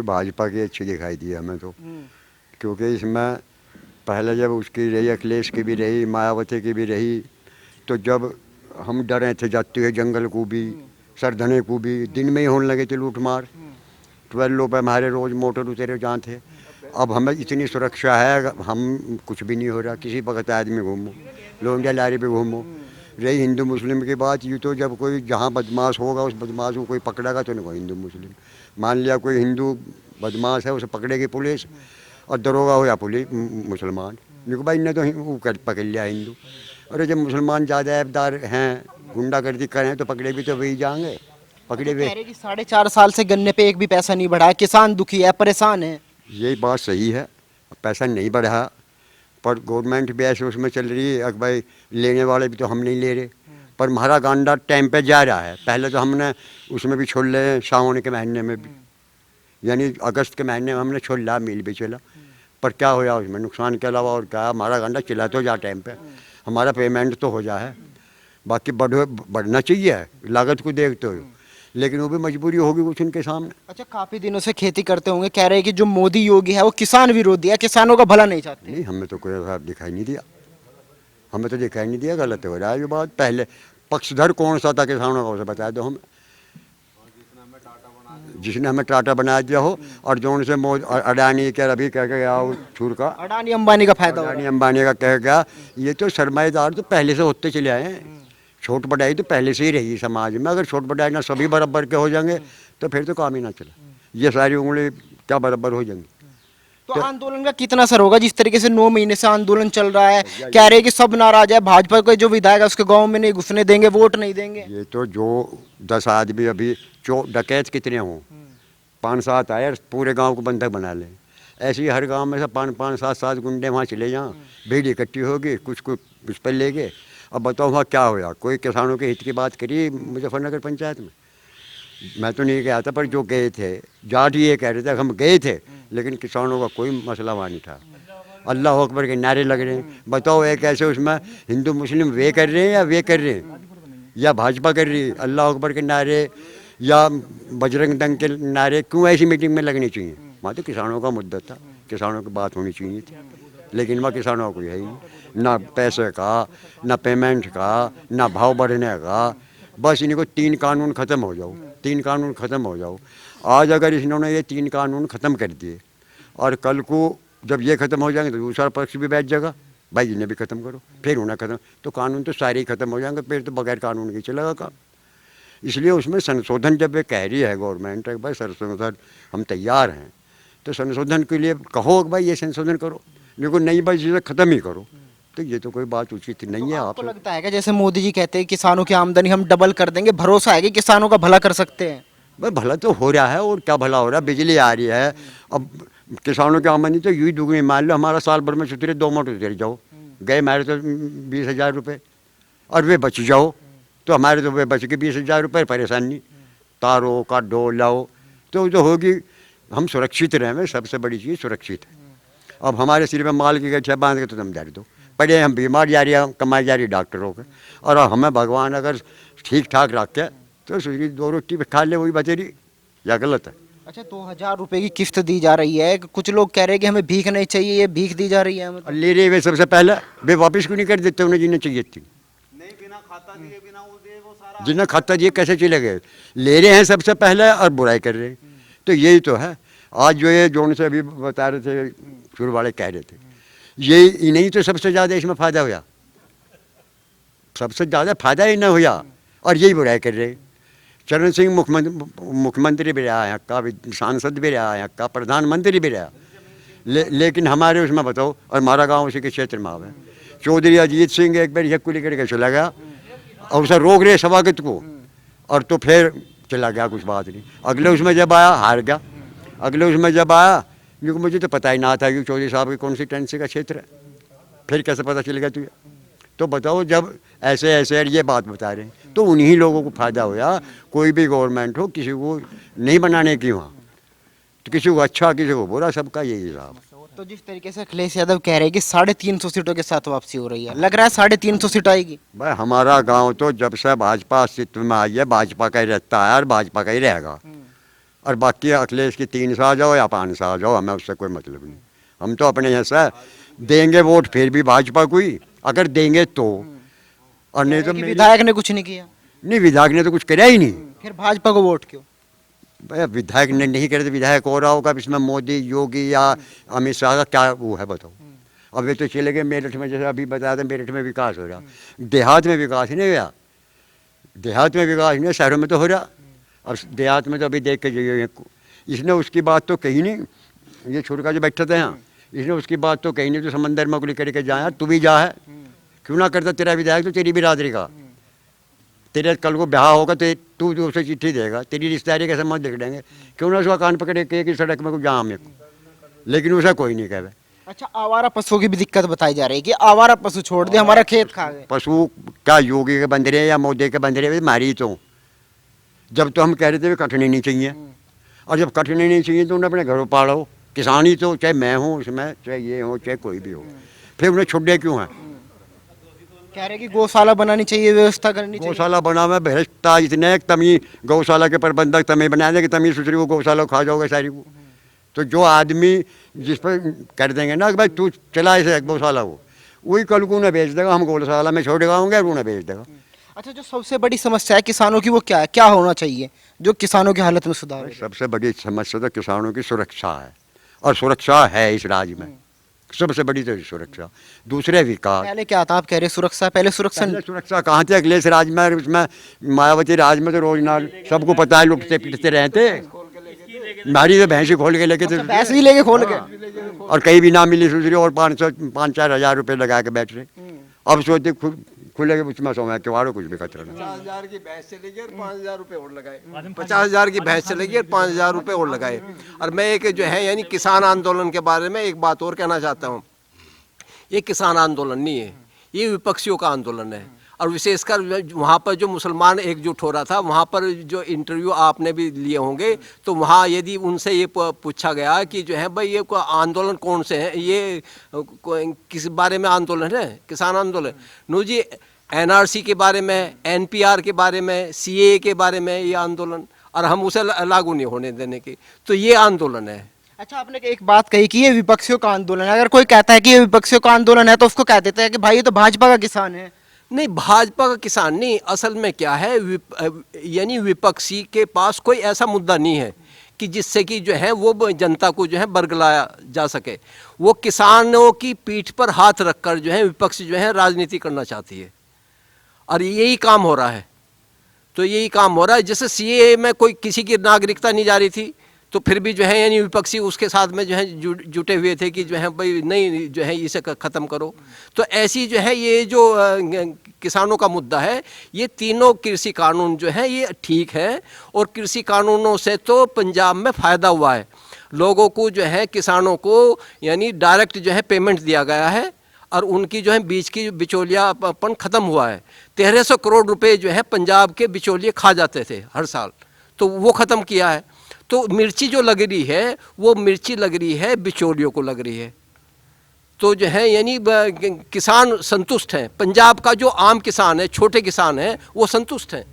मुझे भाजपा की अच्छी दिखाई दी हमें तो, क्योंकि इसमें पहले जब उसकी रही, अखिलेश की भी रही, मायावती की भी रही, तो जब हम डरे थे जाते हुए जंगल को भी, सरधने को भी, दिन में ही होने लगे थे लूट मार। 12 पे हमारे रोज़ मोटर उतरे जहाँ थे। अब हमें इतनी सुरक्षा है, हम कुछ भी नहीं हो रहा, किसी वक्त आदमी घूमो, लोंडिया लारी पे घूमो। रही हिंदू मुस्लिम की बात, ये तो जब कोई जहाँ बदमाश होगा उस बदमाश को कोई पकड़ेगा तो नहीं हिंदू मुस्लिम। मान लिया कोई हिंदू बदमाश है, उसे पकड़ेगी पुलिस, और दरोगा हो या पुलिस मुसलमान, देखो भाई ने तो वो कर पकड़ लिया हिंदू। अरे जब मुसलमान ज़्यादा ऐबदार हैं, गुंडागर्दी करें, तो पकड़े भी तो वही जाएंगे, पकड़े अच्छा, हुए। कह रहे कि 4.5 साल से गन्ने पे एक भी पैसा नहीं बढ़ा है, किसान दुखी है, परेशान है। यही बात सही है, पैसा नहीं बढ़ा, पर गवर्नमेंट भी ऐसे उसमें चल रही है कि भाई लेने वाले भी तो हम नहीं ले रहे, पर हमारा गांडा टाइम पे जा रहा है। पहले तो हमने उसमें भी छोड़ ले, सावन के महीने में भी, यानी अगस्त के महीने में हमने छोड़ लिया, मिल भी चला, पर क्या होया उसमें नुकसान के अलावा और क्या। हमारा गांडा चिल्ला तो जा टाइम पे, हमारा पेमेंट तो हो जाए, बाकी बढ़ना चाहिए लागत को देखते हो, लेकिन वो भी मजबूरी होगी कुछ उनके सामने। अच्छा, काफी दिनों से खेती करते होंगे, कह रहे हैं कि जो मोदी योगी है वो किसान विरोधी है, किसानों का भला नहीं चाहते। नहीं, हमें तो कोई ऐसा दिखाई नहीं दिया, हमें तो दिखाई नहीं दिया। गलत हो रहा है ये बात। पहले पक्षधर कौन सा था किसानों का, उसे बता दो हमें, जिसने हमें टाटा बना दिया हो, और जो उनसे अडानी के अभी कह के गया वो छूर का, अडानी अंबानी का फायदा हो रहा अडानी अंबानी का कह गया, ये तो सरमाएदार तो पहले से होते चले आए हैं। छोट बड़ाई तो पहले से ही रही समाज में, अगर छोट बड़ाई ना सभी बराबर के हो जाएंगे तो फिर तो काम ही ना चला, ये सारी उंगली क्या बराबर हो जाएंगी। तो आंदोलन का कितना असर होगा? जिस तरीके से 9 महीने से आंदोलन चल रहा है, कह रहे हैं कि सब नाराज है, भाजपा के जो विधायक है उसके गांव में नहीं घुसने देंगे, वोट नहीं देंगे। ये तो जो 10 आदमी अभी डकैत कितने हों, 5-7 आए पूरे गांव को बंधक बना लें, ऐसे ही हर गांव में से 5-5, 7-7 गुंडे वहाँ चले जाएं, भीड़ इकट्ठी होगी, कुछ कुछ पर ले गए। अब बताओ वहाँ क्या होया, कोई किसानों के हित की बात करी मुजफ्फरनगर पंचायत में? मैं तो नहीं गया था, पर जो गए थे जाट ये कह रहे थे हम गए थे, लेकिन किसानों का कोई मसला वहाँ नहीं था। अल्लाह अकबर के नारे लग रहे हैं। बताओ एक ऐसे उसमें हिंदू मुस्लिम वे कर रहे हैं या वे कर रहे हैं, या भाजपा कर रही है? अल्लाह अकबर के नारे या बजरंग दंग के नारे क्यों ऐसी मीटिंग में लगने चाहिए? वहाँ तो किसानों का मुद्दा था, किसानों की बात होनी चाहिए थी, लेकिन वहाँ किसानों को है ही नहीं, ना पैसे का, ना पेमेंट का, ना भाव बढ़ने का। बस इनको 3 कानून ख़त्म हो जाओ, 3 कानून ख़त्म हो जाओ। आज अगर इन्होंने ये 3 कानून ख़त्म कर दिए, और कल को जब ये ख़त्म हो जाएंगे तो दूसरा पक्ष भी बैठ जाएगा, भाई इन्हें भी ख़त्म करो, फिर उन्हें ख़त्म, तो कानून तो सारे ही ख़त्म हो जाएंगे, फिर तो बगैर कानून के चलेगा काम। इसलिए उसमें संशोधन जब ये कह रही है गवर्नमेंट है भाई संशोधन हम तैयार हैं, तो संशोधन के लिए कहो भाई ये संशोधन करो, लेकिन नहीं भाई चीज़ें ख़त्म ही करो, तो ये तो कोई बात उचित नहीं है। आपको लगता है कि जैसे मोदी जी कहते हैं किसानों की आमदनी हम डबल कर देंगे, भरोसा है कि किसानों का भला कर सकते हैं? भाई भला तो हो रहा है, और क्या भला हो रहा है, बिजली आ रही है, अब किसानों की आमदनी तो यूँ दुगनी। मान लो हमारा साल भर में सुतरे 2 मोटर उतर जाओ, गए हमारे तो 20,000 रुपये, और वे बच जाओ तो हमारे तो वे बच के 20,000 रुपये, परेशान नहीं, तारो काटो लाओ तो जो होगी, हम सुरक्षित रहें, सबसे बड़ी चीज़ सुरक्षित है। अब हमारे सिर में माल की गठिया बांध के तो दम जारी दो पड़े, हम बीमार जा रही है, कमाई जा रही है डॉक्टरों के, और हमें भगवान अगर ठीक ठाक रखे तो सूरी 2 रोटी खा ले, वही बचेरी, या गलत है? अच्छा, 2,000 रुपए की किस्त दी जा रही है, कुछ लोग कह रहे हैं कि हमें भीख नहीं चाहिए, ये भीख दी जा रही है और ले रहे वे सबसे पहले, वे वापस क्यों नहीं कर देते उन्हें जिन्हें चाहिए थी? नहीं, बिना खाता दिए, बिना वो दे, वो सारा जिन्हें खाता दिए कैसे चले गए? ले रहे हैं सबसे पहले और बुराई कर रहे हैं, तो यही तो है। आज जो ये जोन से अभी बता रहे थे, शुरू वाले कह रहे थे, ये इन्हीं तो सबसे ज़्यादा इसमें फ़ायदा हुआ, सबसे ज़्यादा फ़ायदा ही ना हुआ, और यही बुराई कर रहे। चरण सिंह मुख्यमंत्री भी रहा है का, सांसद भी रहा है का, प्रधानमंत्री भी रहा, लेकिन हमारे उसमें बताओ, और हमारा गांव उसी के क्षेत्र में आवे। चौधरी अजीत सिंह एक बार यह कुली करके चला गया, और उसे रोक रहे सभागत को, और तो फिर चला गया, कुछ बात नहीं। अगले उसमें जब आया हार गया, अगले उसमें जब आया, क्योंकि मुझे तो पता ही ना था कि चौधरी साहब की कॉन्स्टिट्यूंसी का क्षेत्र है, फिर कैसे पता चल गया तुझे? तो बताओ, जब ऐसे ऐसे ये बात बता रहे हैं तो उन्हीं लोगों को फ़ायदा होया। कोई भी गवर्नमेंट हो, किसी को नहीं बनाने की वहाँ, तो किसी को अच्छा किसी को बुरा, सबका यही हिसाब। तो जिस तरीके से अखिलेश यादव कह रहे हैं कि 350 सीटों के साथ वापसी हो रही है, लग रहा है 350 सीट आएगी? भाई हमारा गांव तो जब से भाजपा अस्तित्व में आई है, भाजपा का ही रहता है और भाजपा का ही रहेगा, और बाकी अखिलेश की 3 साल जाओ या 5 साल जाओ, हमें उससे कोई मतलब नहीं। हम तो अपने यहाँ से देंगे वोट फिर भी भाजपा को ही, अगर देंगे तो, और नहीं तो कि विधायक ने कुछ नहीं किया, नहीं, विधायक ने तो कुछ कराया ही नहीं। फिर भाजपा को वोट क्यों? भैया विधायक ने नहीं करे तो विधायक हो रहा होगा, इसमें मोदी योगी या अमित शाह का क्या वो है बताओ। अब ये तो चले गए मेरठ में, जैसे अभी बताया था मेरठ में विकास हो रहा, देहात में विकास ही नहीं हुआ, देहात में विकास नहीं, शहरों में तो हो रहा। और देहात में तो अभी देख के जाइए, इसने उसकी बात तो कही नहीं, ये छोटका जो बैठा था यहाँ, इसने उसकी बात तो कही नहीं, तो समंदर में उगली करके जाए, तू भी जा है, क्यों ना करता तेरा विधायक तो तेरी बिरादरी का, तेरे कल को ब्याह होगा तो तू जो उसे चिट्ठी देगा, तेरी रिश्तेदारी कैसे मत लिख देंगे, क्यों ना उसका कान पकड़े कि सड़क में को जाम मेरे को, लेकिन उसे कोई नहीं कहे। अच्छा, आवारा पशुओं की भी दिक्कत बताई जा रही है कि आवारा पशु छोड़ दे, हमारा खेत खा गए। पशु क्या योगी के बंद रहे या मोदी के बंद रहे, मारी तो जब तो हम कह रहे थे कटनी नहीं चाहिए, और जब कटनी नहीं चाहिए तो उन्हें अपने घरों पालो, किसान ही तो, चाहे मैं हूँ उसमें, चाहे ये हो, चाहे कोई भी हो, फिर उन्हें छुट्टे क्यों हैं? कह रहे कि गौशाला बनानी चाहिए, व्यवस्था करनी चाहिए। गौशाला बना हुआ भ्रष्टा इतने, तमी गौशाला के प्रबंधक तमी बना देंगे, तमी सुसरी को गौशाला खा जाओगे सारी को। तो जो आदमी जिस पर कर देंगे ना कि भाई तू चला इसे गौशाला को, वही कल को उन्हें बेच देगा, हम गौशाला में छोड़ गाऊंगे और उन्हें बेच देगा। अच्छा, जो सबसे बड़ी समस्या है किसानों की वो क्या है, क्या होना चाहिए जो किसानों की हालत में सुधार हो? सबसे बड़ी समस्या तो किसानों की सुरक्षा है, और सुरक्षा है इस राज्य में सबसे बड़ी तो सुरक्षा, दूसरे विकास। पहले क्या था, आप कह रहे सुरक्षा, पहले सुरक्षा पहले सुरक्षा कहाँ थी? अखिलेश राज में, उसमें मायावती राज में तो रोज नाल सबको पता है, लुटते पिटते रहते, हमारी तो भैंसी खोल के लेके थे, भैंस भी लेके खोल के, और कहीं भी ना मिली सुसरी, और 5-4 हजार रुपये लगा के बैठ रहे। अब सोचते खुले के उसमें सो क्यों कुछ भी खतरा नहीं। 50,000 की भैंस चलेगी और 5,000 रुपये और लगाए, 50,000 की भैंस चलेगी और 5,000 रुपये और लगाए। और मैं एक जो है यानी किसान आंदोलन के बारे में एक बात और कहना चाहता हूँ, ये किसान आंदोलन नहीं है, ये विपक्षियों का आंदोलन है। और विशेषकर वहाँ पर जो मुसलमान एकजुट हो रहा था, वहाँ पर जो इंटरव्यू आपने भी लिए होंगे, तो वहाँ यदि उनसे ये पूछा गया कि जो है भाई ये आंदोलन कौन से हैं, ये किस बारे में आंदोलन है, किसान आंदोलन, नो जी एनआरसी के बारे में, एनपीआर के बारे में, सीएए के बारे में ये आंदोलन, और हम उसे लागू नहीं होने देने की, तो ये आंदोलन है। अच्छा, आपने एक बात कही कि ये विपक्षियों का आंदोलन है, अगर कोई कहता है कि ये विपक्षियों का आंदोलन है तो उसको कह देते हैं कि भाई ये तो भाजपा का किसान है। नहीं, भाजपा का किसान नहीं, असल में क्या है, यानी विपक्षी के पास कोई ऐसा मुद्दा नहीं है कि जिससे कि जो है वो जनता को जो है बरगलाया जा सके। वो किसानों की पीठ पर हाथ रखकर जो है विपक्ष जो है राजनीति करना चाहती है, और यही काम हो रहा है। तो यही काम हो रहा है, जैसे सीएए में कोई किसी की नागरिकता नहीं जा रही थी, तो फिर भी जो है यानी विपक्षी उसके साथ में जो है जुटे हुए थे कि जो है भाई नहीं जो है इसे ख़त्म करो। तो ऐसी जो है ये जो किसानों का मुद्दा है, ये तीनों कृषि कानून जो है ये ठीक है, और कृषि कानूनों से तो पंजाब में फ़ायदा हुआ है, लोगों को जो है किसानों को यानी डायरेक्ट जो है पेमेंट दिया गया है, और उनकी जो है बीच की बिचौलियापन ख़त्म हुआ है। 1300 करोड़ रुपए जो है पंजाब के बिचौलिए खा जाते थे हर साल, तो वो ख़त्म किया है। तो मिर्ची जो लग रही है वो मिर्ची लग रही है बिचौलियों को लग रही है। तो जो है यानी किसान संतुष्ट हैं, पंजाब का जो आम किसान है, छोटे किसान है, वो संतुष्ट हैं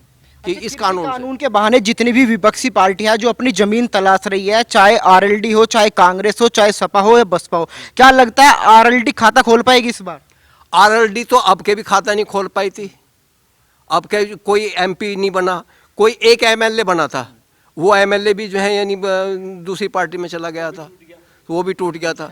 कि इस कानून के बहाने जितनी भी विपक्षी पार्टियां जो अपनी जमीन तलाश रही है, चाहे आरएलडी हो, चाहे कांग्रेस हो, चाहे सपा हो या बसपा हो, क्या लगता है आरएलडी खाता खोल पाएगी इस बार? आरएलडी तो अब के भी खाता नहीं खोल पाई थी, अब के कोई एमपी नहीं बना, कोई एक एमएलए बना था, वो एमएलए भी जो है यानी दूसरी पार्टी में चला गया था, वो भी टूट गया था।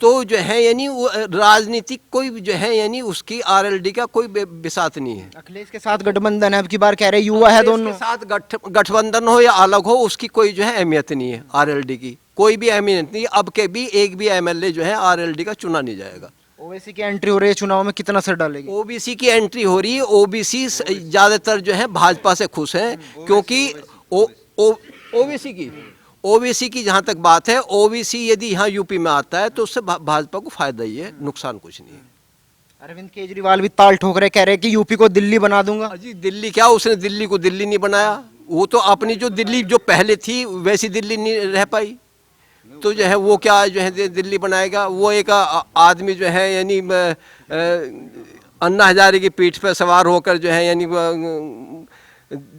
तो जो है यानी राजनीतिक कोई जो है यानी उसकी आरएलडी का कोई बिसात नहीं है। अखिलेश के साथ गठबंधन है, अब की बार कह रहे युवा है दोनों, साथ गठबंधन हो या अलग हो, उसकी कोई जो है अहमियत नहीं है, आरएलडी की कोई भी अहमियत नहीं। अब के भी एक भी एमएलए जो है आरएलडी का चुना नहीं जाएगा। ओबीसी की एंट्री हो रही है चुनाव में, कितना असर डालेगी? ओबीसी की एंट्री हो रही है, ओबीसी ज़्यादातर जो है भाजपा से खुश हैं, क्योंकि ओबीसी की जहाँ तक बात है, ओबीसी यदि यहाँ यूपी में आता है तो उससे भाजपा को फायदा ही है, नुकसान कुछ नहीं है। अरविंद केजरीवाल भी ताल ठोक रहे, कह रहे कि यूपी को दिल्ली बना दूंगा। जी दिल्ली क्या, उसने दिल्ली को दिल्ली नहीं बनाया, वो तो अपनी जो दिल्ली जो पहले थी वैसी दिल्ली नहीं रह पाई, तो जो है वो क्या जो है दिल्ली बनाएगा। वो एक आदमी जो है यानी अन्ना हजारे की पीठ पर सवार होकर जो है यानी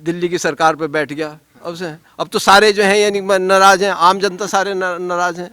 दिल्ली की सरकार पर बैठ गया, अब तो सारे जो हैं यानी नाराज हैं, आम जनता सारे नाराज हैं।